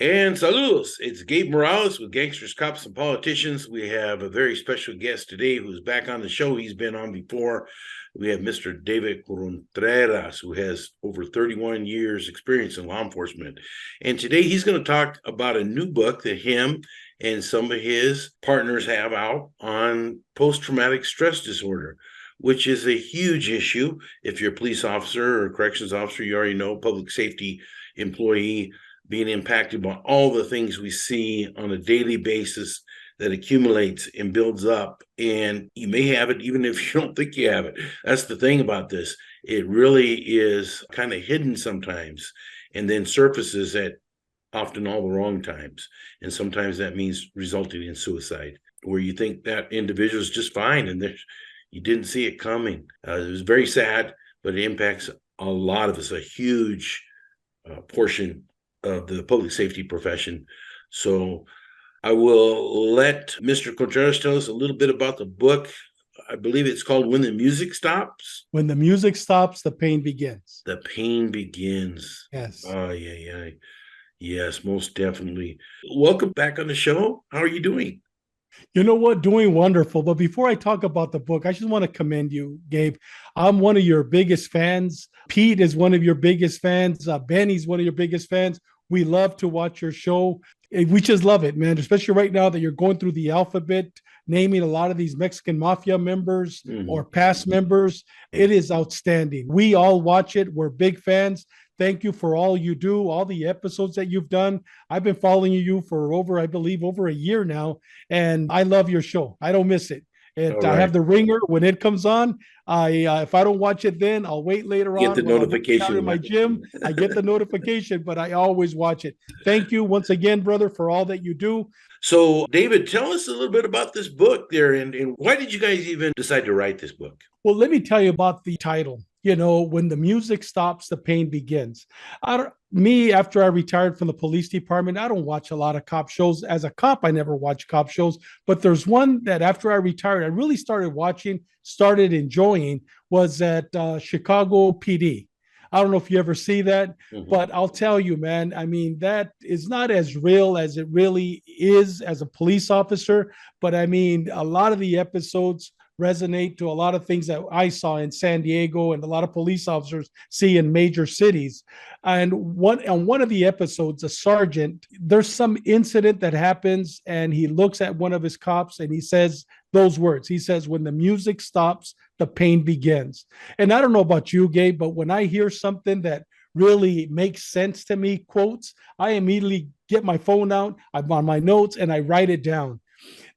And saludos, it's Gabe Morales with Gangsters, Cops, and Politicians. We have a very special guest today who's back on the show. He's been on before. We have Mr. David Contreras, who has over 31 years experience in law enforcement. And today he's going to talk about a new book that him and some of his partners have out on post-traumatic stress disorder, which is a huge issue. If you're a police officer or corrections officer, you already know, public safety employee, being impacted by all the things we see on a daily basis that accumulates and builds up. And you may have it even if you don't think you have it. That's the thing about this. It really is kind of hidden sometimes and then surfaces at often all the wrong times. And sometimes that means resulting in suicide, where you think that individual is just fine and you didn't see it coming. It was very sad, but it impacts a lot of us, a huge portion of the public safety profession. So I will let Mr. Contreras tell us a little bit about the book. I believe it's called When the Music Stops. When the music stops, the pain begins. The pain begins. Yes. Oh, yeah. Yes, most definitely. Welcome back on the show. How are you doing? You know what? Doing wonderful. But before I talk about the book, I just want to commend you, Gabe. I'm one of your biggest fans. Pete is one of your biggest fans. Benny's one of your biggest fans. We love to watch your show. We just love it, man, especially right now that you're going through the alphabet, naming a lot of these Mexican mafia members or past members. It is outstanding. We all watch it. We're big fans. Thank you for all you do, all the episodes that you've done. I've been following you for over a year now, and I love your show. I don't miss it. I have the ringer when it comes on. If I don't watch it then, I'll wait later on. Get the notification in my gym. I get the notification, but I always watch it. Thank you once again, brother, for all that you do. So, David, tell us a little bit about this book there, and why did you guys even decide to write this book? Well, let me tell you about the title. You know, when the music stops, the pain begins. After I retired from the police department, I don't watch a lot of cop shows. As a cop, I never watch cop shows, but there's one that after I retired, I really started enjoying, was at Chicago PD. I don't know if you ever see that, but I'll tell you, man, I mean, that is not as real as it really is as a police officer. But I mean, a lot of the episodes resonate to a lot of things that I saw in San Diego and a lot of police officers see in major cities. And on one of the episodes, a sergeant, there's some incident that happens and he looks at one of his cops and he says those words. He says, when the music stops, the pain begins. And I don't know about you, Gabe, but when I hear something that really makes sense to me, quotes, I immediately get my phone out, I'm on my notes, and I write it down.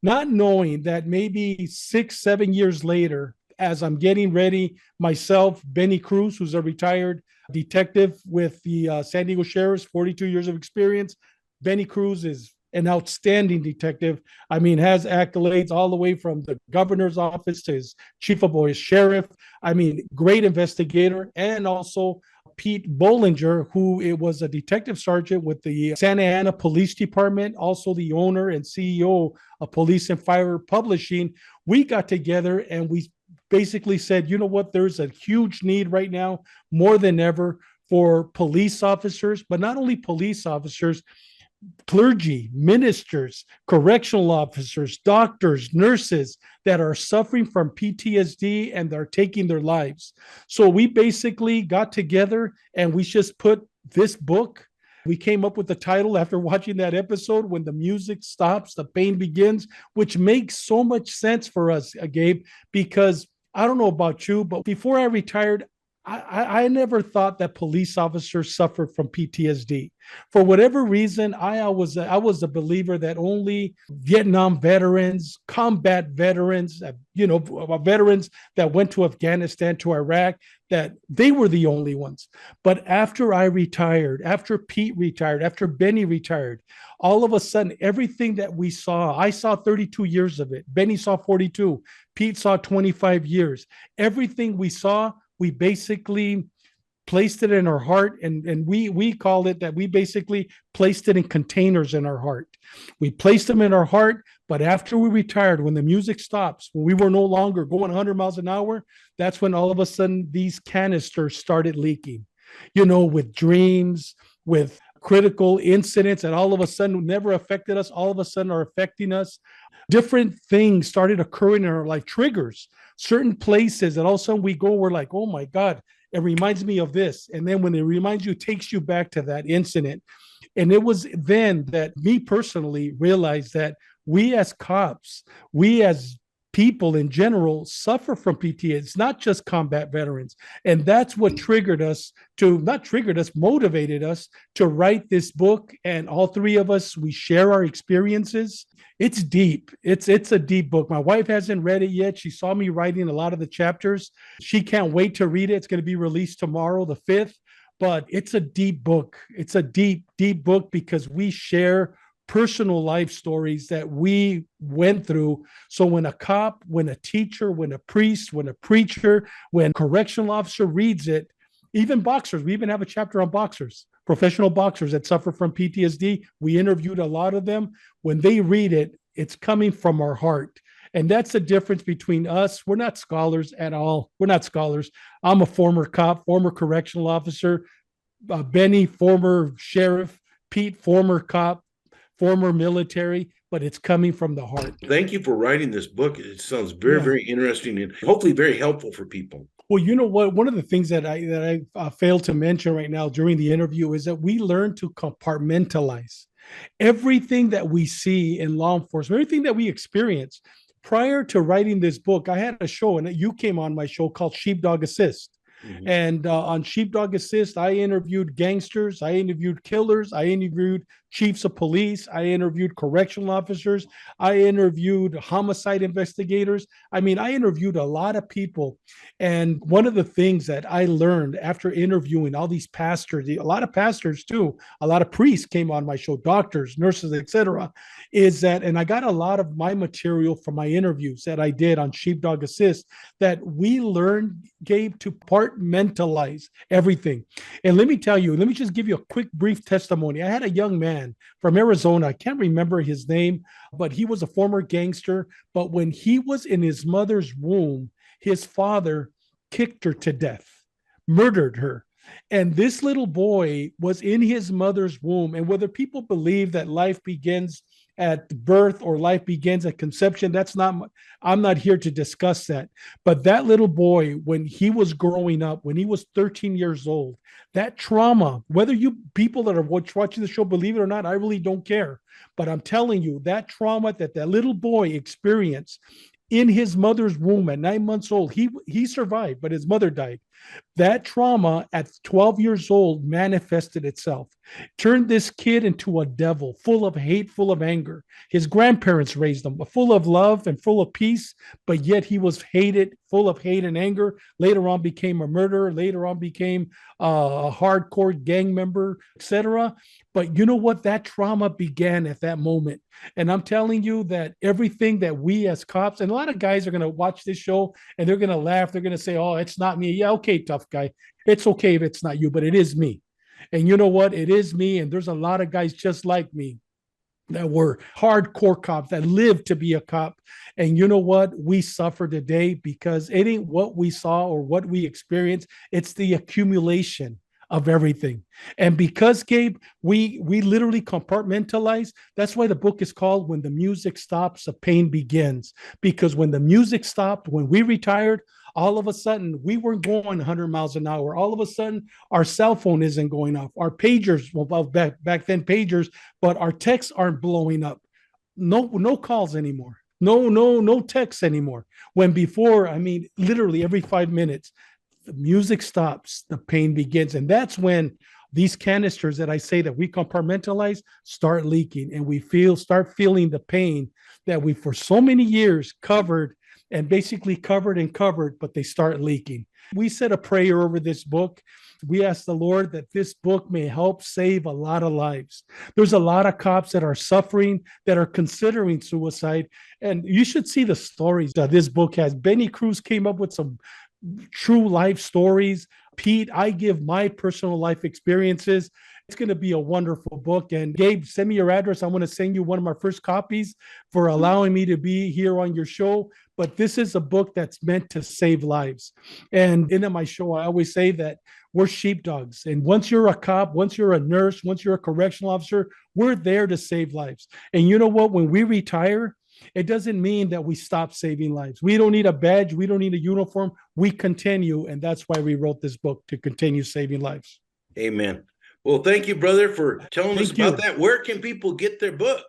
Not knowing that maybe 6-7 years later, as I'm getting ready, myself, Benny Cruz, who's a retired detective with the San Diego Sheriff's, 42 years of experience. Benny Cruz is an outstanding detective. I mean, has accolades all the way from the governor's office to his chief of police sheriff. I mean, great investigator. And also Pete Bollinger, who it was a detective sergeant with the Santa Ana Police Department, also the owner and CEO of Police and Fire Publishing. We got together and we basically said, you know what, there's a huge need right now, more than ever, for police officers, but not only police officers, clergy, ministers, correctional officers, doctors, nurses that are suffering from PTSD and they're taking their lives. So we basically got together and we just put this book. We came up with the title after watching that episode, When the Music Stops, the Pain Begins, which makes so much sense for us, Gabe, because I don't know about you, but before I retired, I never thought that police officers suffered from PTSD. For whatever reason, I was a believer that only Vietnam veterans, combat veterans, veterans that went to Afghanistan, to Iraq, that they were the only ones. But after I retired, after Pete retired, after Benny retired, all of a sudden, everything that we saw, I saw 32 years of it. Benny saw 42. Pete saw 25 years. Everything we saw, we basically placed it in our heart, and we called it that we basically placed it in containers in our heart. We placed them in our heart, but after we retired, when the music stops, when we were no longer going 100 miles an hour, that's when all of a sudden these canisters started leaking, with dreams, with critical incidents that all of a sudden never affected us, all of a sudden are affecting us. Different things started occurring in our life, triggers, certain places that all of a sudden we go, we're like, oh my God, it reminds me of this. And then when it reminds you, it takes you back to that incident. And it was then that me personally realized that we as cops, we as people in general suffer from PTSD. It's not just combat veterans. And that's what triggered us to, not triggered us, motivated us to write this book. And all three of us, we share our experiences. It's deep. It's a deep book. My wife hasn't read it yet. She saw me writing a lot of the chapters. She can't wait to read it. It's going to be released tomorrow, the 5th. But it's a deep book. It's a deep, deep book because we share personal life stories that we went through. So when a cop, when a teacher, when a priest, when a preacher, when a correctional officer reads it, even boxers, we even have a chapter on boxers, professional boxers that suffer from PTSD. We interviewed a lot of them. When they read it, it's coming from our heart. And that's the difference between us. We're not scholars at all. We're not scholars. I'm a former cop, former correctional officer. Benny, former sheriff. Pete, former cop, former military, but it's coming from the heart. Thank you for writing this book. It sounds very, very interesting and hopefully very helpful for people. Well, you know what? One of the things that I failed to mention right now during the interview is that we learn to compartmentalize everything that we see in law enforcement, everything that we experience. Prior to writing this book, I had a show, and you came on my show called Sheepdog Assist. Mm-hmm. And on Sheepdog Assist, I interviewed gangsters, I interviewed killers, I interviewed chiefs of police, I interviewed correctional officers, I interviewed homicide investigators. I mean, I interviewed a lot of people. And one of the things that I learned after interviewing all these pastors, a lot of pastors too, a lot of priests came on my show, doctors, nurses, etc., is that, and I got a lot of my material from my interviews that I did on Sheepdog Assist, that we learned, Gabe, to compartmentalize everything. And let me tell you, let me just give you a quick, brief testimony. I had a young man from Arizona. I can't remember his name, but he was a former gangster. But when he was in his mother's womb, his father kicked her to death, murdered her. And this little boy was in his mother's womb. And whether people believe that life begins at birth or life begins at conception, I'm not here to discuss that. But that little boy, when he was growing up, when he was 13 years old, that trauma, whether you people that are watching the show believe it or not, I really don't care. But I'm telling you, that trauma that little boy experienced in his mother's womb at 9 months old, he survived, but his mother died. That trauma at 12 years old manifested itself, turned this kid into a devil, full of hate, full of anger. His grandparents raised him, full of love and full of peace, but yet he was hated, full of hate and anger. Later on became a murderer, later on became a hardcore gang member, etc. But you know what? That trauma began at that moment. And I'm telling you that everything that we as cops, and a lot of guys are going to watch this show and they're going to laugh. They're going to say, oh, it's not me. Yeah, okay, tough guy. It's okay if it's not you, but it is me. And you know what? It is me. And there's a lot of guys just like me that were hardcore cops that lived to be a cop. And you know what? We suffer today because it ain't what we saw or what we experienced. It's the accumulation of everything. And because, Gabe, we literally compartmentalize. That's why the book is called When the Music Stops, the Pain Begins. Because when the music stopped, when we retired, all of a sudden we weren't going 100 miles an hour. All of a sudden our cell phone isn't going off. Our pagers, well, back then pagers, but our texts aren't blowing up. No calls anymore. No texts anymore. When before, I mean, literally every 5 minutes, the music stops, the pain begins. And that's when these canisters that I say that we compartmentalize start leaking, and we start feeling the pain that we for so many years covered and basically covered, but they start leaking. We said a prayer over this book. We ask the Lord that this book may help save a lot of lives. There's a lot of cops that are suffering, that are considering suicide. And you should see the stories that this book has. Benny Cruz came up with some true life stories. Pete, I give my personal life experiences. It's going to be a wonderful book. And Gabe, send me your address. I want to send you one of my first copies for allowing me to be here on your show. but this is a book that's meant to save lives. And in my show, I always say that we're sheepdogs. And once you're a cop, once you're a nurse, once you're a correctional officer, we're there to save lives. And you know what? When we retire, it doesn't mean that we stop saving lives. We don't need a badge. We don't need a uniform. We continue. And that's why we wrote this book, to continue saving lives. Amen. Well, thank you, brother, for telling us about that. Where can people get their book?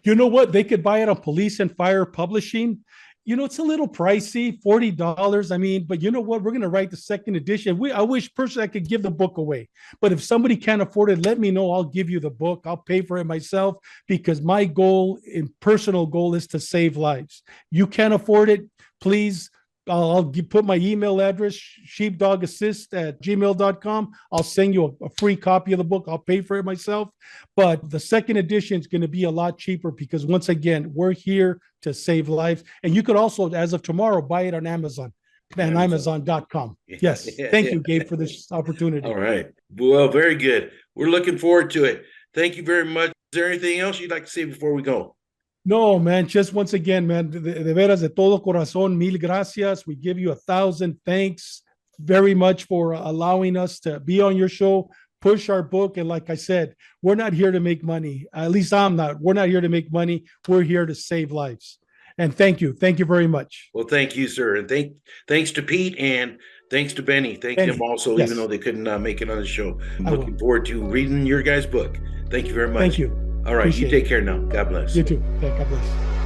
You know what? They could buy it on Police and Fire Publishing. You know, it's a little pricey, $40. I mean, but you know what? We're going to write the second edition. I wish personally I could give the book away. But if somebody can't afford it, let me know. I'll give you the book. I'll pay for it myself, because my goal and personal goal is to save lives. You can't afford it, please. I'll put my email address, sheepdogassist@gmail.com. I'll send you a free copy of the book. I'll pay for it myself. But the second edition is going to be a lot cheaper, because once again, we're here to save lives. And you could also, as of tomorrow, buy it on Amazon and Amazon.com. Yes. Thank you, Gabe, for this opportunity. All right. Well, very good. We're looking forward to it. Thank you very much. Is there anything else you'd like to say before we go? No, man, just once again, man, de veras, de todo corazón, mil gracias. We give you 1,000 thanks very much for allowing us to be on your show, push our book. And like I said, we're not here to make money. At least I'm not. We're not here to make money. We're here to save lives. And thank you. Thank you very much. Well, thank you, sir. And thanks to Pete, and thanks to Benny. Thank them also, yes, even though they couldn't make it on the show. I'm looking forward to reading your guys' book. Thank you very much. Thank you. All right. Appreciate you take care now. God bless. You too. God bless.